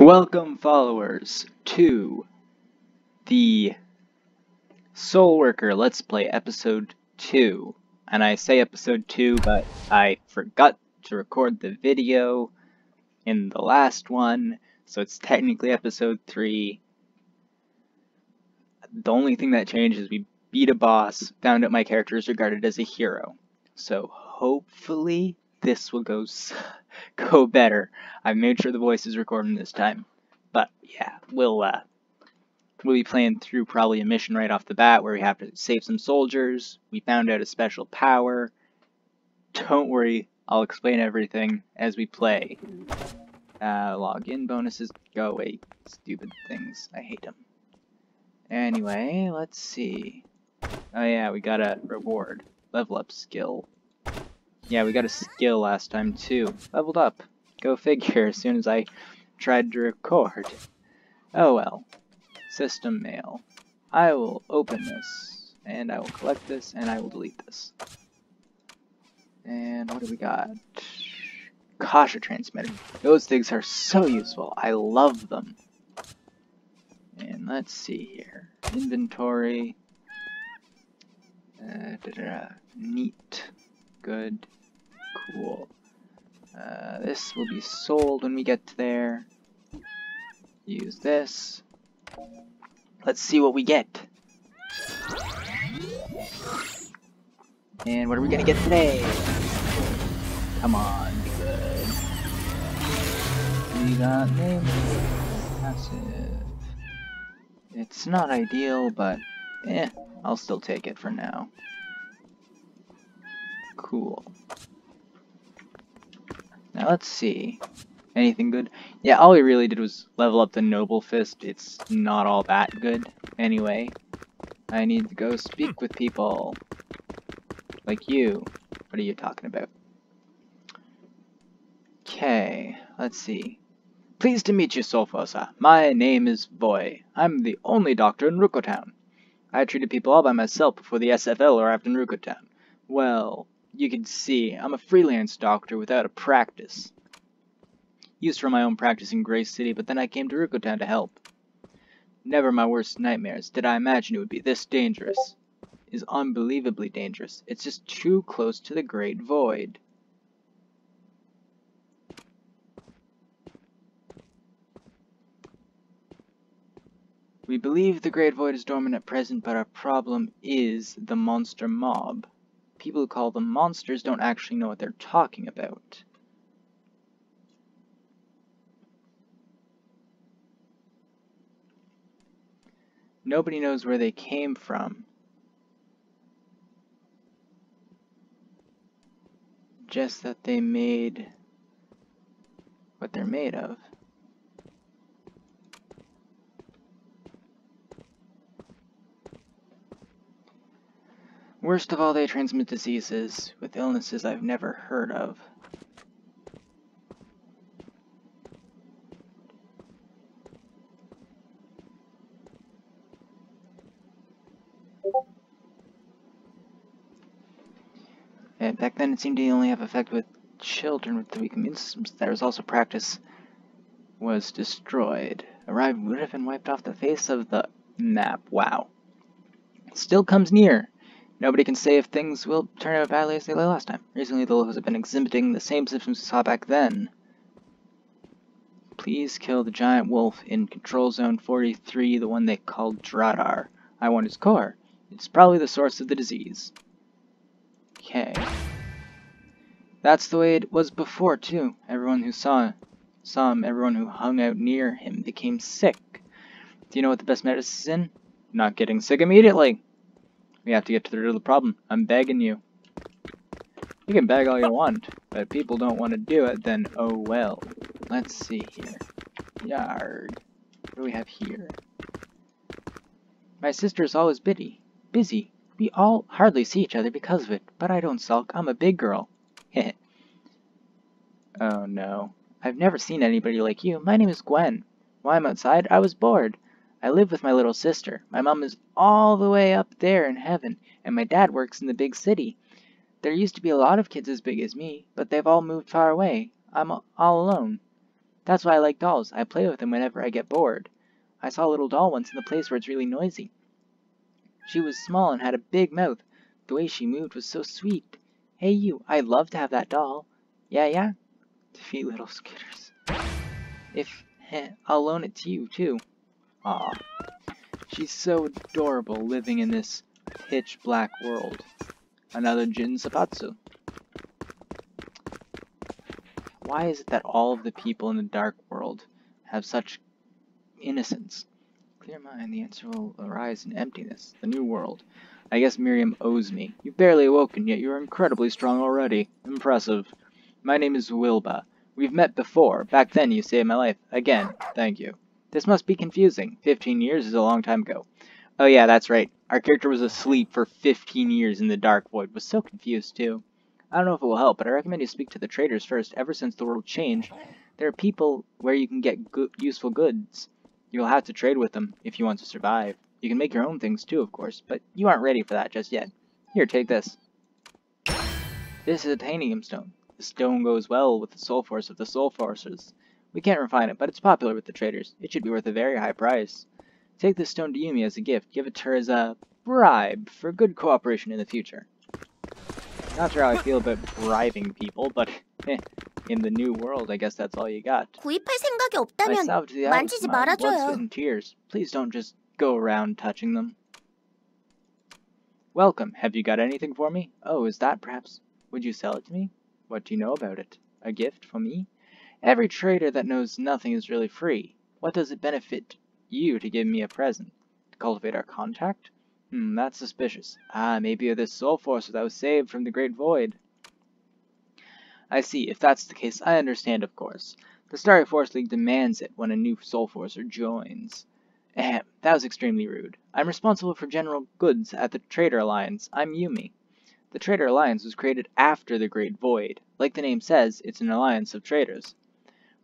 Welcome, followers, to the Soul Worker Let's Play Episode 2. And I say Episode 2, but I forgot to record the video in the last one, so it's technically Episode 3. The only thing that changed is we beat a boss, found out my character is regarded as a hero. So hopefully this will go better. I've made sure the voice is recording this time. But yeah, we'll be playing through probably a mission right off the bat where we have to save some soldiers. We found out a special power. Don't worry, I'll explain everything as we play. Login bonuses, go away, stupid things. I hate them. Anyway, let's see. Oh yeah, we got a reward. Level up skill. Yeah, we got a skill last time too. Leveled up. Go figure, as soon as I tried to record. Oh well. System mail. I will open this, and I will collect this, and I will delete this. And what do we got? Kasha transmitter. Those things are so useful. I love them. And let's see here. Inventory. Neat. Good. Cool. This will be sold when we get to there. Use this. Let's see what we get. And what are we gonna get today? Come on, be good. We got name passive. It's not ideal, but I'll still take it for now. Cool. Now let's see. Anything good? Yeah, all we really did was level up the Noble Fist. It's not all that good. Anyway, I need to go speak with people. Like you. What are you talking about? Okay, let's see. Pleased to meet you, Solfosa. My name is Voy. I'm the only doctor in Rukotown. I treated people all by myself before the SFL arrived in Rukotown. Well, you can see, I'm a freelance doctor without a practice. Used for my own practice in Gray City, but then I came to Rukotown to help. Never my worst nightmares did I imagine it would be this dangerous. It is unbelievably dangerous. It's just too close to the Great Void. We believe the Great Void is dormant at present, but our problem is the monster mob. People who call them monsters don't actually know what they're talking about. Nobody knows where they came from. Just that they made what they're made of. Worst of all, they transmit diseases with illnesses I've never heard of. And back then it seemed to only have effect with children with the weak immune systems. There was also practice was destroyed. Arrived would have been wiped off the face of the map. Wow. Still comes near. Nobody can say if things will turn out badly as they did last time. Recently the locals have been exhibiting the same symptoms we saw back then. Please kill the giant wolf in Control Zone 43, the one they called Dradar. I want his core. It's probably the source of the disease. Okay. That's the way it was before, too. Everyone who saw him, everyone who hung out near him became sick. Do you know what the best medicine is in? Not getting sick immediately. We have to get to the root of the problem. I'm begging you. You can beg all you want, but if people don't want to do it, then oh well. Let's see here. Yard. What do we have here? My sister is always busy. We all hardly see each other because of it, but I don't sulk. I'm a big girl. Heh. Oh no. I've never seen anybody like you. My name is Gwen. While I'm outside, I was bored. I live with my little sister. My mom is all the way up there in heaven, and my dad works in the big city. There used to be a lot of kids as big as me, but they've all moved far away. I'm all alone. That's why I like dolls. I play with them whenever I get bored. I saw a little doll once in the place where it's really noisy. She was small and had a big mouth. The way she moved was so sweet. Hey you, I'd love to have that doll. Yeah? Defeat little skitters. I'll loan it to you, too. Aw. She's so adorable living in this pitch black world. Another Jin Seipatsu. Why is it that all of the people in the dark world have such innocence? Clear mind, the answer will arise in emptiness. The new world. I guess Miriam owes me. You've barely awoken, yet you're incredibly strong already. Impressive. My name is Wilba. We've met before. Back then you saved my life. Again, thank you. This must be confusing. 15 years is a long time ago. Oh yeah, that's right. Our character was asleep for 15 years in the Dark Void. Was so confused too. I don't know if it will help, but I recommend you speak to the traders first. Ever since the world changed, there are people where you can get useful goods. You'll have to trade with them if you want to survive. You can make your own things too, of course, but you aren't ready for that just yet. Here, take this. This is a titanium stone. The stone goes well with the soul force of the soul forces. We can't refine it, but it's popular with the traders. It should be worth a very high price. Take this stone to Yumi as a gift. Give it to her as a bribe for good cooperation in the future. Not sure how I feel about bribing people, but in the new world, I guess that's all you got. 구입할 생각이 없다면 만지지 말아줘요. In tears. Please don't just go around touching them. Welcome. Have you got anything for me? Oh, is that perhaps? Would you sell it to me? What do you know about it? A gift for me? Every trader that knows nothing is really free. What does it benefit you to give me a present? To cultivate our contact? That's suspicious. Ah, maybe you're this soul force that was saved from the Great Void. I see. If that's the case, I understand, of course. The Starry Force League demands it when a new soul forcer joins. Ahem, that was extremely rude. I'm responsible for general goods at the Trader Alliance. I'm Yumi. The Trader Alliance was created after the Great Void. Like the name says, it's an alliance of traders.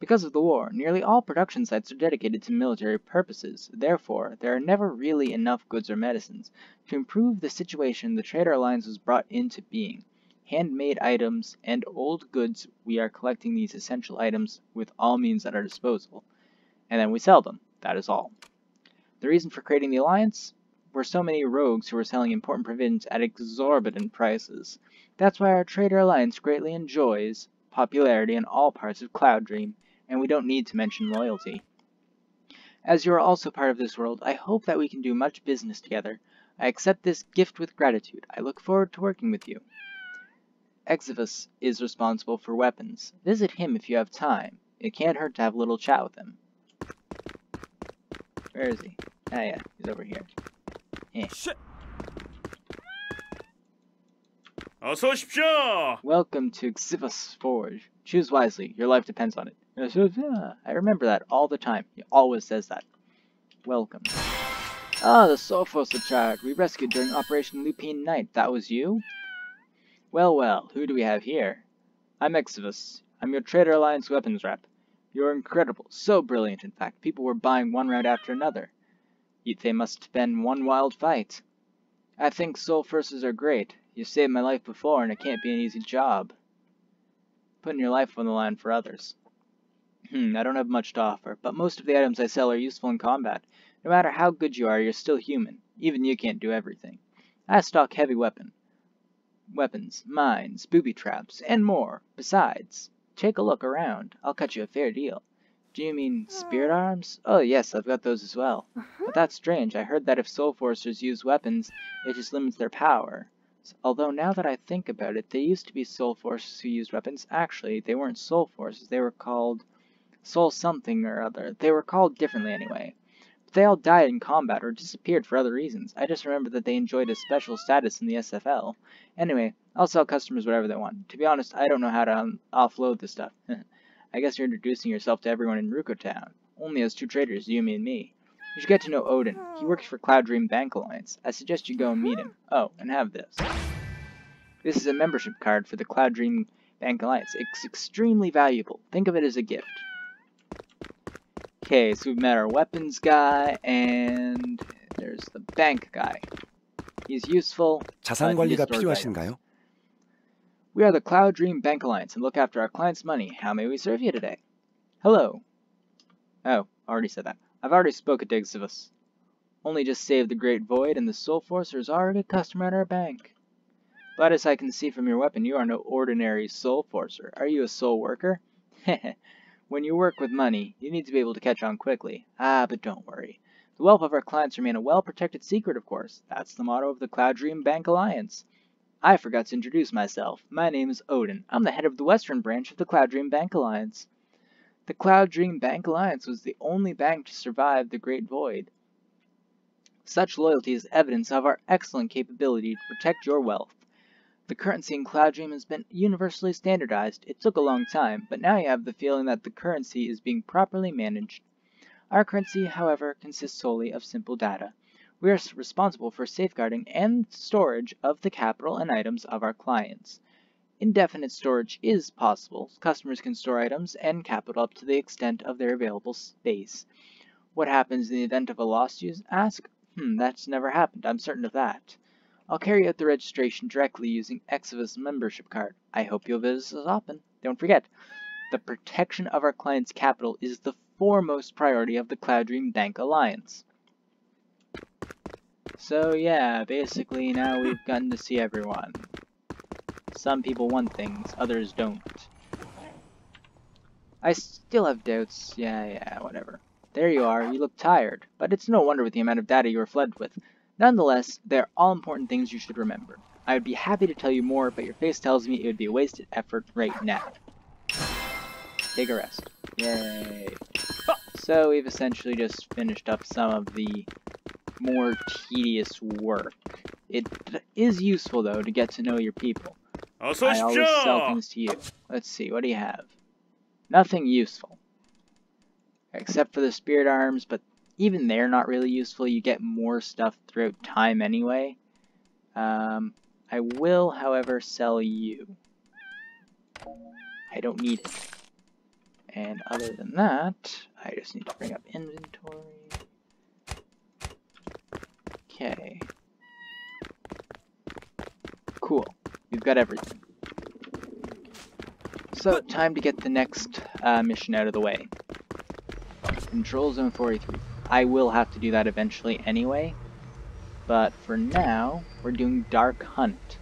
Because of the war, nearly all production sites are dedicated to military purposes. Therefore, there are never really enough goods or medicines. To improve the situation, the Trader Alliance was brought into being. Handmade items and old goods, we are collecting these essential items with all means at our disposal. And then we sell them. That is all. The reason for creating the alliance? Were so many rogues who were selling important provisions at exorbitant prices. That's why our Trader Alliance greatly enjoys popularity in all parts of Cloud Dream, and we don't need to mention loyalty. As you are also part of this world, I hope that we can do much business together. I accept this gift with gratitude. I look forward to working with you. Exivus is responsible for weapons. Visit him if you have time. It can't hurt to have a little chat with him. Where is he? Ah yeah, he's over here. 어서 오십시오. Welcome to Exivus Forge. Choose wisely. Your life depends on it. I remember that all the time. He always says that. Welcome. Ah, the Soul Force child we rescued during Operation Lupine Night. That was you? Well, who do we have here? I'm Exivus. I'm your Trader Alliance weapons rep. You're incredible. So brilliant, in fact. People were buying one round after another. They must have been one wild fight. I think soul forces are great. You saved my life before, and it can't be an easy job. Putting your life on the line for others. I don't have much to offer, but most of the items I sell are useful in combat. No matter how good you are, you're still human. Even you can't do everything. I stock heavy weapons, mines, booby traps, and more. Besides, take a look around. I'll cut you a fair deal. Do you mean spirit arms? Oh yes, I've got those as well. But that's strange. I heard that if soul forcers use weapons, it just limits their power. Although now that I think about it, they used to be soul forcers who used weapons. Actually, they weren't soul forces. They were called soul something or other. They were called differently anyway. But they all died in combat or disappeared for other reasons. I just remember that they enjoyed a special status in the SFL. Anyway, I'll sell customers whatever they want. To be honest, I don't know how to offload this stuff. I guess you're introducing yourself to everyone in Ruko Town. Only as two traders, Yumi and me. You should get to know Odin. He works for Cloud Dream Bank Alliance. I suggest you go and meet him. Oh, and have this. This is a membership card for the Cloud Dream Bank Alliance. It's extremely valuable. Think of it as a gift. Okay, so we've met our weapons guy, and there's the bank guy. He's useful. 자산 관리가 필요하신가요? We are the Cloud Dream Bank Alliance and look after our clients' money. How may we serve you today? Hello. Oh, already said that. I've already spoken to Exivus. Only just saved the Great Void, and the Soul Forcer is already a customer at our bank. But as I can see from your weapon, you are no ordinary Soul Forcer. Are you a Soul Worker? Heh. When you work with money, you need to be able to catch on quickly. Ah, but don't worry. The wealth of our clients remain a well-protected secret, of course. That's the motto of the Cloud Dream Bank Alliance. I forgot to introduce myself. My name is Odin. I'm the head of the western branch of the Cloud Dream Bank Alliance. The Cloud Dream Bank Alliance was the only bank to survive the Great Void. Such loyalty is evidence of our excellent capability to protect your wealth. The currency in Cloud Dream has been universally standardized. It took a long time, but now you have the feeling that the currency is being properly managed. Our currency, however, consists solely of simple data. We are responsible for safeguarding and storage of the capital and items of our clients. Indefinite storage is possible. Customers can store items and capital up to the extent of their available space. What happens in the event of a loss, you ask? That's never happened. I'm certain of that. I'll carry out the registration directly using Exivus membership card. I hope you'll visit us often. Don't forget, the protection of our clients' capital is the foremost priority of the Cloud Dream Bank Alliance. So yeah, basically now we've gotten to see everyone. Some people want things, others don't. I still have doubts. Yeah, whatever. There you are, you look tired, but it's no wonder with the amount of data you were flooded with. Nonetheless, they're all important things you should remember. I would be happy to tell you more, but your face tells me it would be a wasted effort right now. Take a rest. Yay. So we've essentially just finished up some of the more tedious work. It is useful, though, to get to know your people. I always sell things to you. Let's see, what do you have? Nothing useful. Except for the spirit arms, but even they're not really useful. You get more stuff throughout time anyway. I will, however, sell you. I don't need it. And other than that, I just need to bring up inventory. Okay. Cool. We've got everything. So, time to get the next mission out of the way. Control Zone 43. I will have to do that eventually anyway. But for now, we're doing Dark Hunt.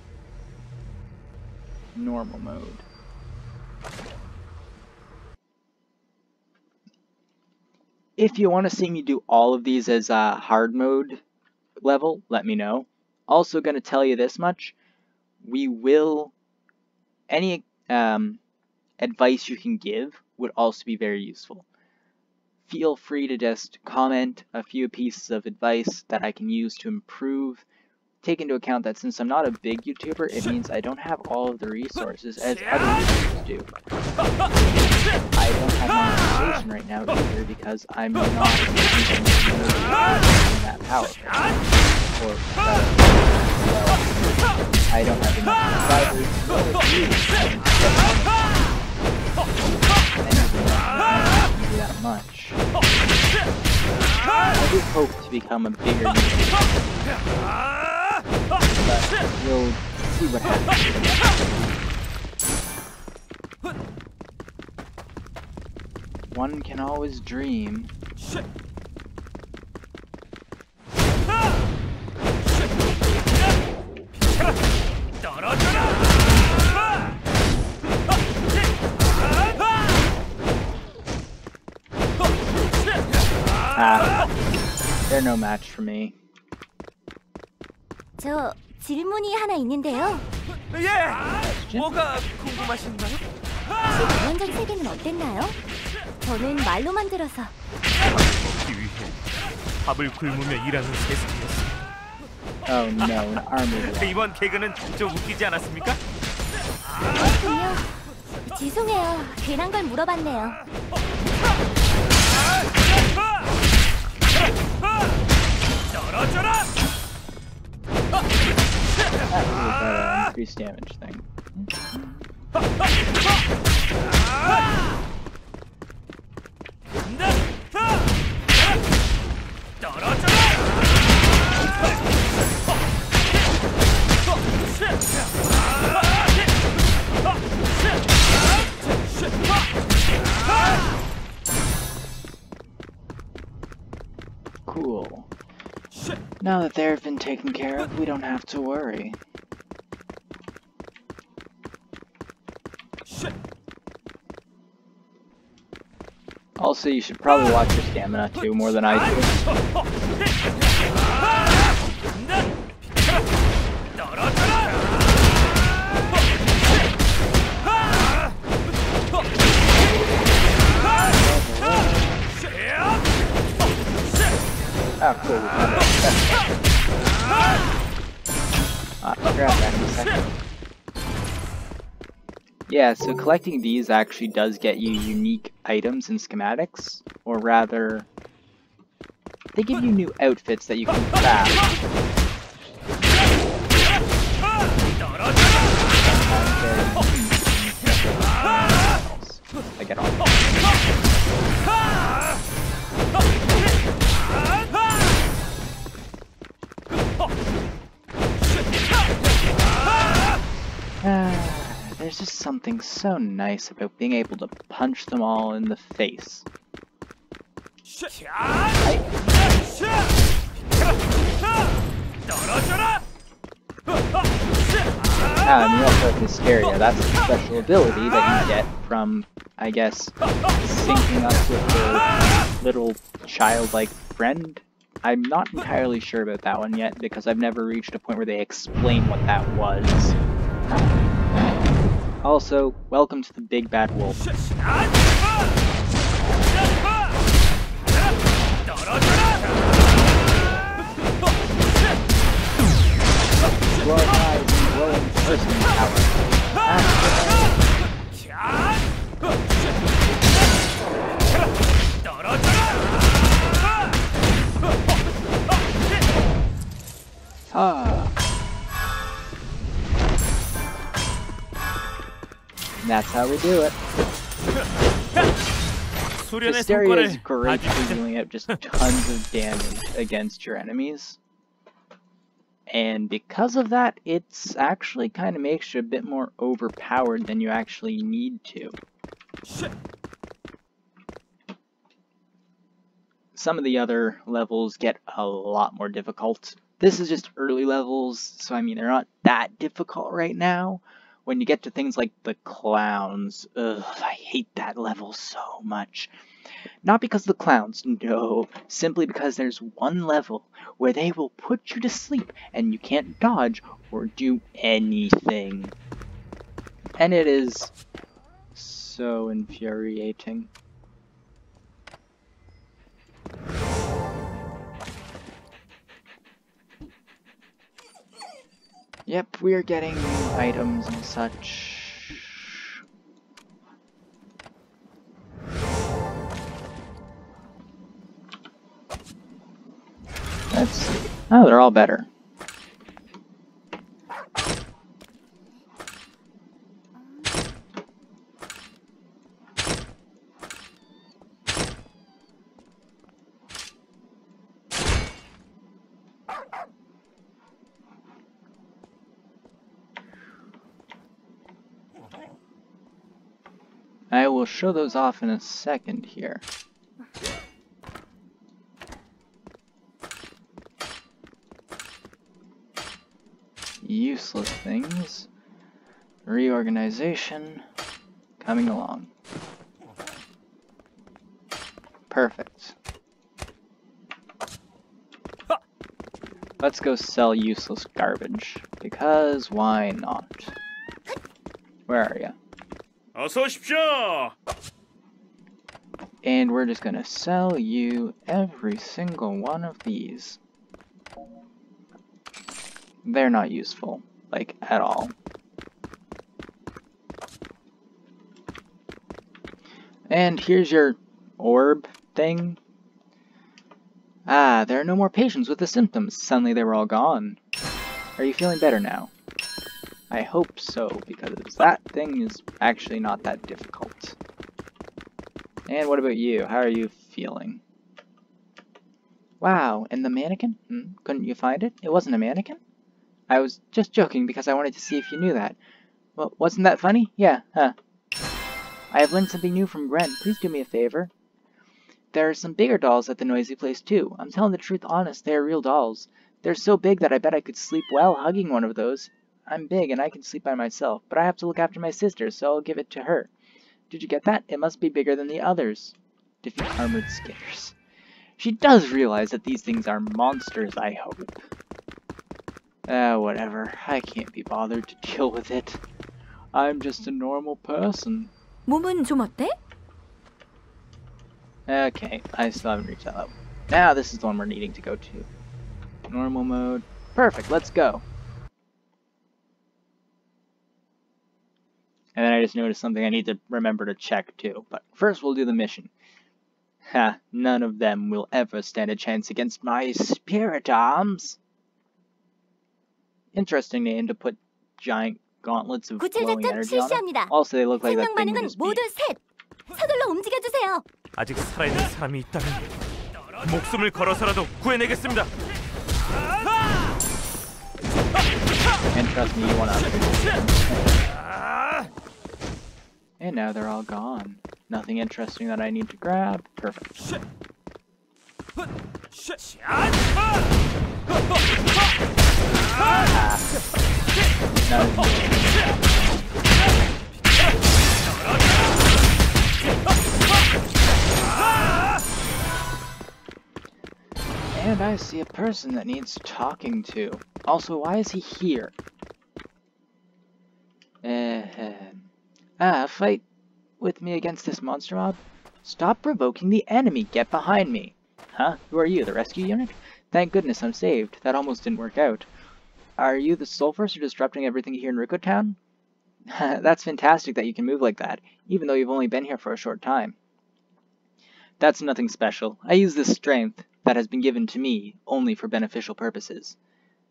Normal mode. If you want to see me do all of these as hard mode level, let me know. Also going to tell you this much. We will... Any advice you can give would also be very useful. Feel free to just comment a few pieces of advice that I can use to improve. Take into account that since I'm not a big YouTuber, it means I don't have all of the resources as other YouTubers do. I don't have monetization right now either because I'm not that powerful. Or I don't have enough subscribers to that much. I do hope to become a bigger YouTuber. But we'll see what happens. One can always dream. They're no match for me. 저 질문이 하나 있는데요. 예! 뭐가 궁금하신가요? 원전 세계는 어땠나요? 저는 말로만 들어서. 먹기 위해 밥을 굶으며 일하는 세상이었어요. Oh no, an army. 이번 개그는 좀 웃기지 않았습니까? 그렇군요. 죄송해요. 괜한 걸 물어봤네요. 떨어져라! That was that increased damage thing. Now that they've been taken care of, we don't have to worry. Also, you should probably watch your stamina too, more than I do. Oh, cool. I'll grab that in a second. Yeah, so collecting these actually does get you unique items and schematics, or rather, they give you new outfits that you can craft. I get all. There's just something so nice about being able to punch them all in the face. And you also have Hysteria. That's a special ability that you get from, I guess, syncing up with your little childlike friend. I'm not entirely sure about that one yet, because I've never reached a point where they explain what that was. Also, welcome to the Big Bad Wolf. Glowing eyes and glowing person power. That's how we do it. Hysteria is great for dealing out just tons of damage against your enemies. And because of that, it's actually kind of makes you a bit more overpowered than you actually need to. Some of the other levels get a lot more difficult. This is just early levels, so I mean, they're not that difficult right now. When you get to things like the clowns, ugh, I hate that level so much. Not because of the clowns, no, simply because there's one level where they will put you to sleep and you can't dodge or do anything. And it is so infuriating. Yep, we are getting new items and such. Let's see. Oh, they're all better. I will show those off in a second here. Useless things. Reorganization. Coming along. Perfect. Let's go sell useless garbage. Because why not? Where are you? 어서 오십시오. And we're just gonna sell you every single one of these. They're not useful, like, at all. And here's your orb thing. Ah, there are no more patients with the symptoms. Suddenly they were all gone. Are you feeling better now? I hope so, because that thing is actually not that difficult. And what about you? How are you feeling? Wow, and the mannequin? Couldn't you find it? It wasn't a mannequin? I was just joking because I wanted to see if you knew that. Well, wasn't that funny? Yeah, huh. I have learned something new from Gren. Please do me a favor. There are some bigger dolls at the noisy place too. I'm telling the truth honest, they are real dolls. They're so big that I bet I could sleep well hugging one of those. I'm big and I can sleep by myself, but I have to look after my sister, so I'll give it to her. Did you get that? It must be bigger than the others. Defeat armored skitters. She does realize that these things are monsters, I hope. Whatever. I can't be bothered to deal with it. I'm just a normal person. 몸은 좀 어때? Okay, I still haven't reached that level. Now this is the one we're needing to go to. Normal mode. Perfect, let's go. And then I just noticed something I need to remember to check too. But first we'll do the mission. Ha, none of them will ever stand a chance against my spirit arms. Interesting name to put giant gauntlets of glowing 구출작전 energy on them. 실시합니다. Also, they look like that 생명 thing with 반응은 his 모두 beak. 셋. 서둘러 움직여주세요. 아직 살아있는 사람이 있다면 목숨을 걸어서라도 구해내겠습니다. And trust me, you want to. And now they're all gone. Nothing interesting that I need to grab. Perfect. And I see a person that needs talking to. Also, why is he here? Fight with me against this monster mob? Stop provoking the enemy! Get behind me! Huh? Who are you, the rescue unit? Thank goodness I'm saved. That almost didn't work out. Are you the sole force disrupting everything here in Rico Town? That's fantastic that you can move like that, even though you've only been here for a short time. That's nothing special. I use this strength that has been given to me only for beneficial purposes.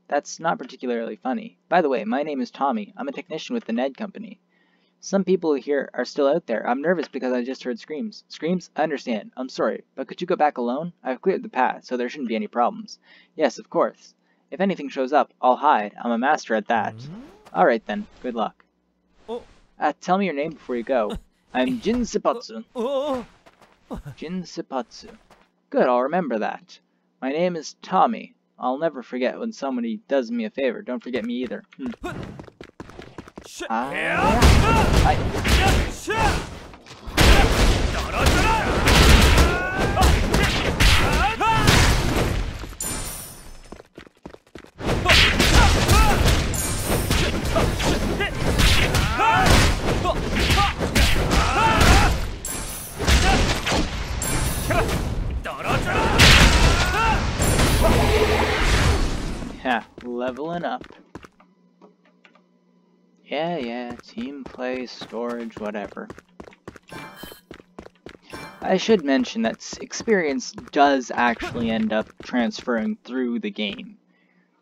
That's not particularly funny. By the way, my name is Tommy. I'm a technician with the Ned Company. Some people here are still out there. I'm nervous because I just heard screams. Screams? I understand. I'm sorry, but could you go back alone? I've cleared the path, so there shouldn't be any problems. Yes, of course. If anything shows up, I'll hide. I'm a master at that. Alright then, good luck. Tell me your name before you go. I'm Jin Seipatsu. Jin Seipatsu. Good, I'll remember that. My name is Tommy. I'll never forget when somebody does me a favor. Don't forget me either. Yeah, leveling up. Yeah, team play, storage, whatever. I should mention that experience does actually end up transferring through the game.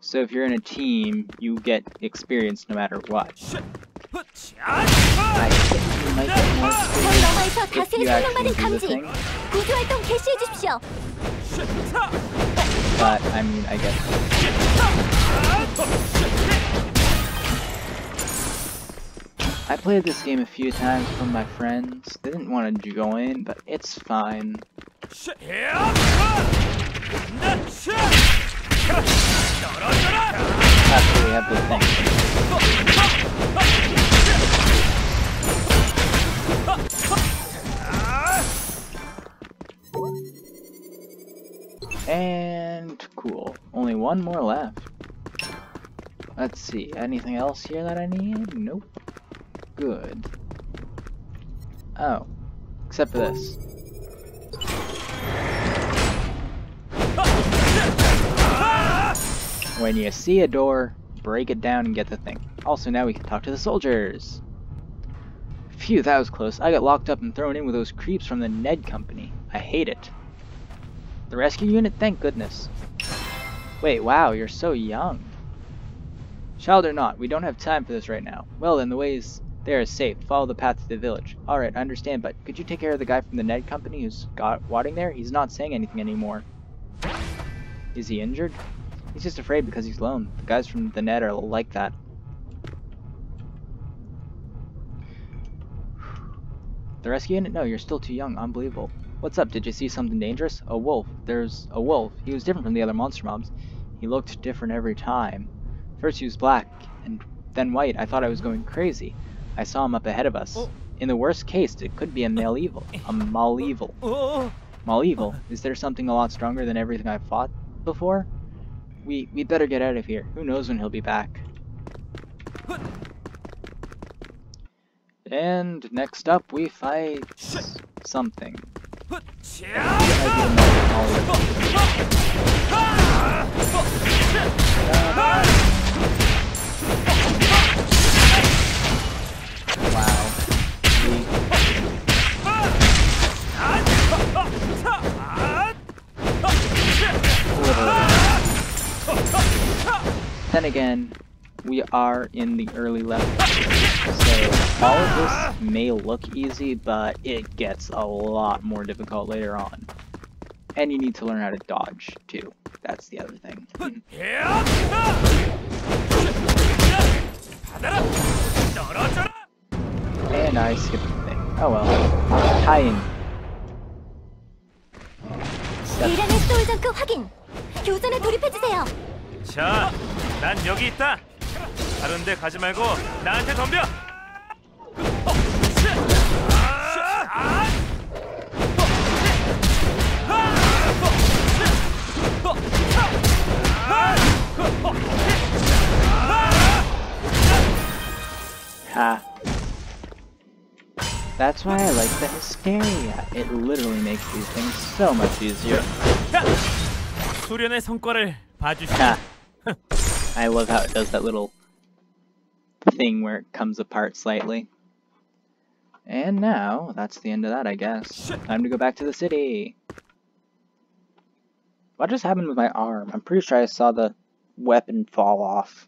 So if you're in a team, you get experience no matter what. I think you might get more experience if you actually do the thing. 구조활동 개시해 주십시오. But, I mean, I guess. I played this game a few times with my friends. They didn't want to join, but it's fine. After we have the thing. And cool. Only one more left. Let's see. Anything else here that I need? Nope. Good. Oh. Except for this. When you see a door, break it down and get the thing. Also, now we can talk to the soldiers. Phew, that was close. I got locked up and thrown in with those creeps from the Ned Company. I hate it. The rescue unit? Thank goodness. Wait, wow, you're so young. Child or not, we don't have time for this right now. Well then, the ways there is safe. Follow the path to the village. Alright, I understand, but could you take care of the guy from the Ned Company who's waiting there? He's not saying anything anymore. Is he injured? He's just afraid because he's alone. The guys from the Ned are like that. The rescue unit? No, you're still too young. Unbelievable. What's up? Did you see something dangerous? A wolf. There's a wolf. He was different from the other monster mobs. He looked different every time. First he was black, and then white. I thought I was going crazy. I saw him up ahead of us. In the worst case, it could be a Maleevil. A Maleevil. Maleevil? Is there something a lot stronger than everything I've fought before? We'd better get out of here. Who knows when he'll be back. And next up we fight something. Wow. Then again, we are in the early levels, so all of this may look easy, but it gets a lot more difficult later on. And you need to learn how to dodge, too. That's the other thing. And I skipped the thing. Oh well. Tying. 대량의 소울장급 확인. 교전에 돌입해주세요. 자, 난 여기 있다. 다른 데 가지 말고 나한테 덤벼. Ha. That's why I like the hysteria. It literally makes these things so much easier. 수련의 성과를 봐주시오. Ha. I love how it does that little thing where it comes apart slightly. And now, that's the end of that, I guess. Time to go back to the city. What just happened with my arm? I'm pretty sure I saw the weapon fall off.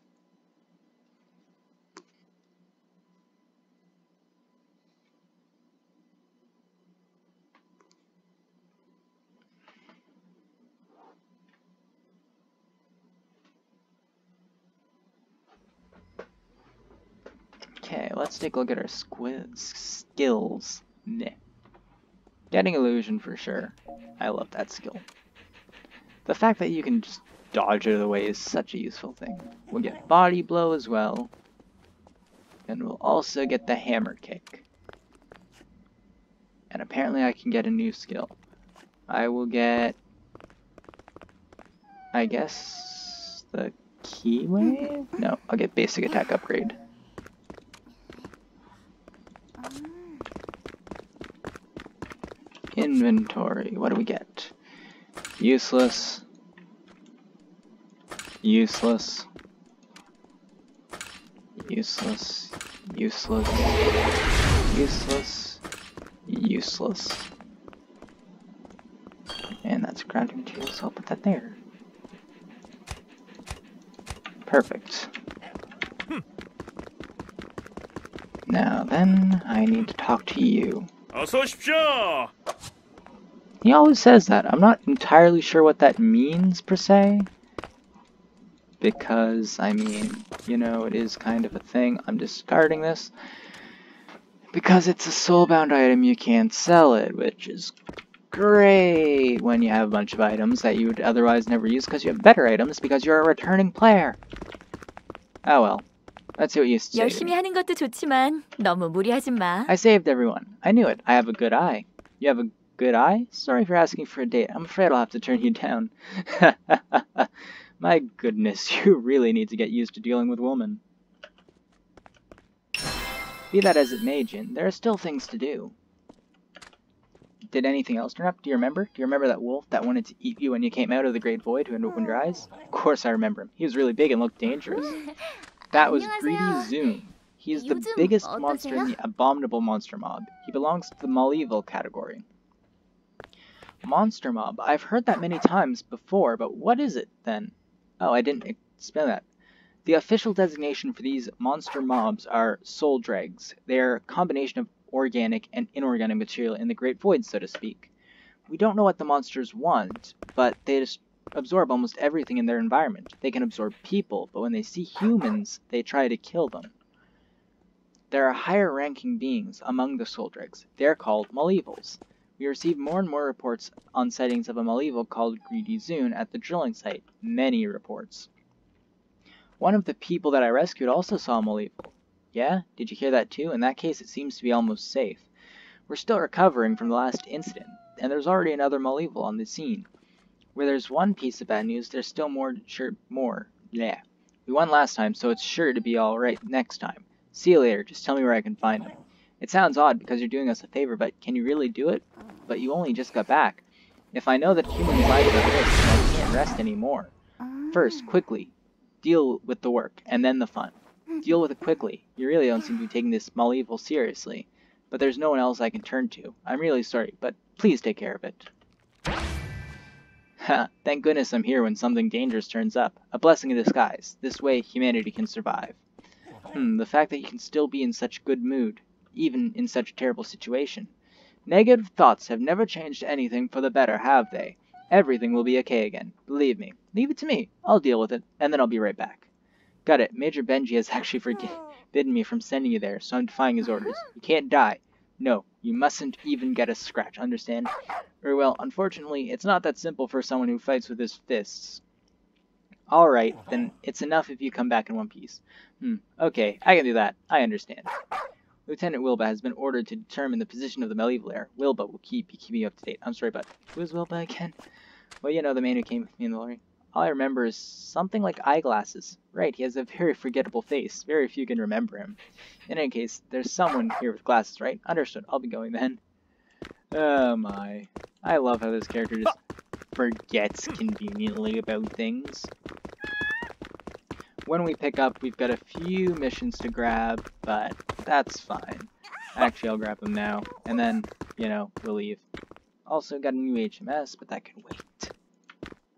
Okay, let's take a look at our skills. Nah. Getting illusion for sure. I love that skill. The fact that you can just dodge out of the way is such a useful thing. We'll get body blow as well. And we'll also get the hammer kick. And apparently I can get a new skill. I will get, I guess, the key wave? No, I'll get basic attack upgrade. Inventory, what do we get? Useless. Useless. Useless. Useless. Useless. Useless. And that's grounding material, so I'll put that there. Perfect. Now then, I need to talk to you. 어서 오십시오. He always says that. I'm not entirely sure what that means, per se. Because, I mean, you know, it is kind of a thing. I'm discarding this. Because it's a soulbound item, you can't sell it, which is great when you have a bunch of items that you would otherwise never use because you have better items because you're a returning player. Oh well. That's what you used to say. 열심히 하는 것도 좋지만 너무 무리하지 마. I saved everyone. I knew it. I have a good eye. You have a good eye? Sorry for asking for a date. I'm afraid I'll have to turn you down. My goodness, you really need to get used to dealing with women. Be that as it may, Jin, there are still things to do. Did anything else turn up? Do you remember? Do you remember that wolf that wanted to eat you when you came out of the Great Void who opened your eyes? Of course I remember him. He was really big and looked dangerous. That was Greedy Zoom. He's the biggest monster in the Abominable Monster Mob. He belongs to the Maleevil category. Monster Mob. I've heard that many times before, but what is it then? Oh, I didn't explain that. The official designation for these monster mobs are soul dregs. They are a combination of organic and inorganic material in the Great Void, so to speak. We don't know what the monsters want, but they just absorb almost everything in their environment. They can absorb people, but when they see humans, they try to kill them. There are higher ranking beings among the soul dregs. They are called Maleevils. We receive more and more reports on sightings of a Malevo called Greedy Zune at the drilling site. Many reports. One of the people that I rescued also saw a Malevo. Yeah? Did you hear that too? In that case, it seems to be almost safe. We're still recovering from the last incident, and there's already another Malevo on the scene. Where there's one piece of bad news, there's still more. Yeah. We won last time, so it's sure to be alright next time. See you later. Just tell me where I can find him. It sounds odd because you're doing us a favor, but can you really do it? But you only just got back. If I know that human lives are at risk, then I can't rest anymore. First, quickly, deal with the work, and then the fun. Deal with it quickly. You really don't seem to be taking this Malevo seriously. But there's no one else I can turn to. I'm really sorry, but please take care of it. Ha, thank goodness I'm here when something dangerous turns up. A blessing in disguise. This way, humanity can survive. The fact that you can still be in such good mood, even in such a terrible situation. Negative thoughts have never changed anything for the better, have they? Everything will be okay again. Believe me. Leave it to me. I'll deal with it, and then I'll be right back. Got it. Major Benji has actually forbidden me from sending you there, so I'm defying his orders. You can't die. No, you mustn't even get a scratch, understand? Very well, unfortunately, it's not that simple for someone who fights with his fists. Alright, then it's enough if you come back in one piece. Okay, I can do that. I understand. Lieutenant Wilba has been ordered to determine the position of the Malevo lair. Wilba will be keeping you up to date. I'm sorry, but who is Wilba again? Well, you know, the man who came with me in the lorry. All I remember is something like eyeglasses. Right, he has a very forgettable face. Very few can remember him. In any case, there's someone here with glasses, right? Understood. I'll be going then. Oh my. I love how this character just forgets conveniently about things. When we pick up, we've got a few missions to grab, but that's fine. Actually, I'll grab them now, and then, you know, we'll leave. Also got a new HMS, but that can wait.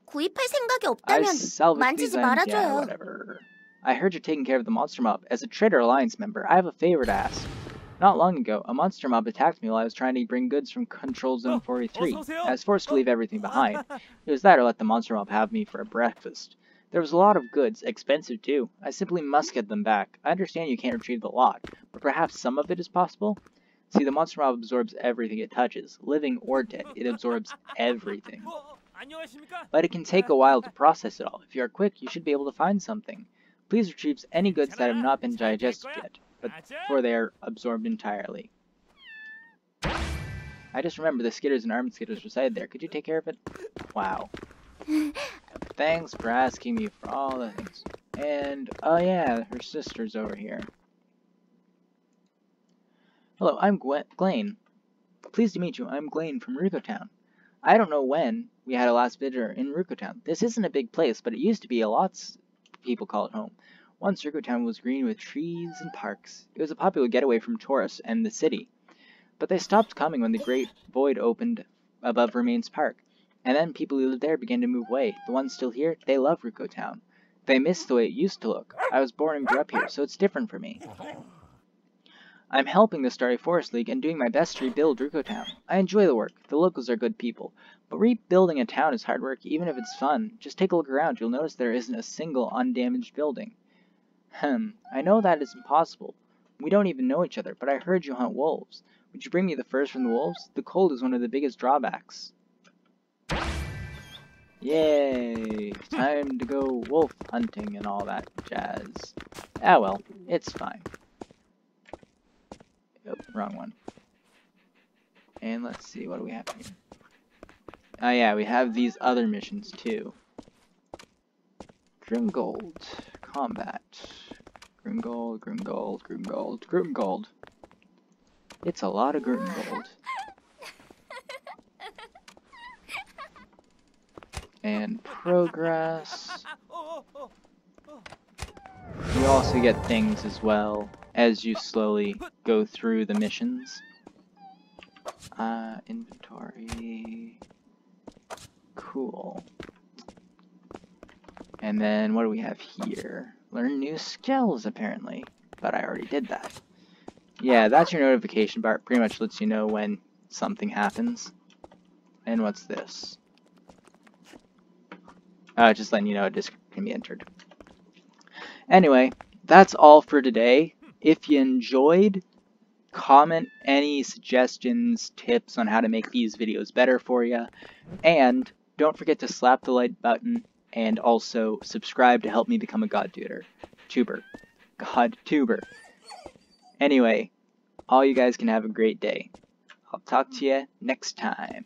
구입할 생각이 I 없다면 salvaged these 만지지 items, yeah, 말아줘요. whatever. I heard you're taking care of the monster mob. As a Traitor Alliance member, I have a favor to ask. Not long ago, a monster mob attacked me while I was trying to bring goods from Control Zone 43. I was forced to leave everything behind. It was that or let the monster mob have me for a breakfast. There was a lot of goods, expensive too. I simply must get them back. I understand you can't retrieve the lot, but perhaps some of it is possible? See, the monster mob absorbs everything it touches, living or dead. It absorbs everything. But it can take a while to process it all. If you are quick, you should be able to find something. Please retrieve any goods that have not been digested yet, before they are absorbed entirely. I just remember the skitters and armed skitters reside there. Could you take care of it? Wow. Thanks for asking me for all the things. And, oh yeah, her sister's over here. Hello, I'm Glaine. Pleased to meet you. I'm Glaine from Ruko Town. I don't know when we had a last visitor in Ruko Town. This isn't a big place, but it used to be a lot of people call it home. Once Ruko Town was green with trees and parks. It was a popular getaway from tourists and the city. But they stopped coming when the Great Void opened above Remains Park. And then people who lived there began to move away. The ones still here, they love Ruko Town. They miss the way it used to look. I was born and grew up here, so it's different for me. I'm helping the Starry Forest League and doing my best to rebuild Ruko Town. I enjoy the work. The locals are good people. But rebuilding a town is hard work, even if it's fun. Just take a look around. You'll notice there isn't a single undamaged building. I know that is impossible. We don't even know each other, but I heard you hunt wolves. Would you bring me the furs from the wolves? The cold is one of the biggest drawbacks. Yay! Time to go wolf hunting and all that jazz. Ah well, it's fine. Oh, wrong one. And let's see, what do we have here? Oh yeah, we have these other missions too. Grimgold. Combat. Grimgold, Grimgold, Grimgold, Grimgold. It's a lot of Grimgold. And progress. You also get things as well as you slowly go through the missions. Inventory. Cool. And then what do we have here? Learn new skills, apparently. But I already did that. Yeah, that's your notification bar. It pretty much lets you know when something happens. And what's this? Just letting you know a disc can be entered. Anyway, that's all for today. If you enjoyed, comment any suggestions, tips on how to make these videos better for you. And don't forget to slap the like button and also subscribe to help me become a God tuber. Anyway, all you guys can have a great day. I'll talk to you next time.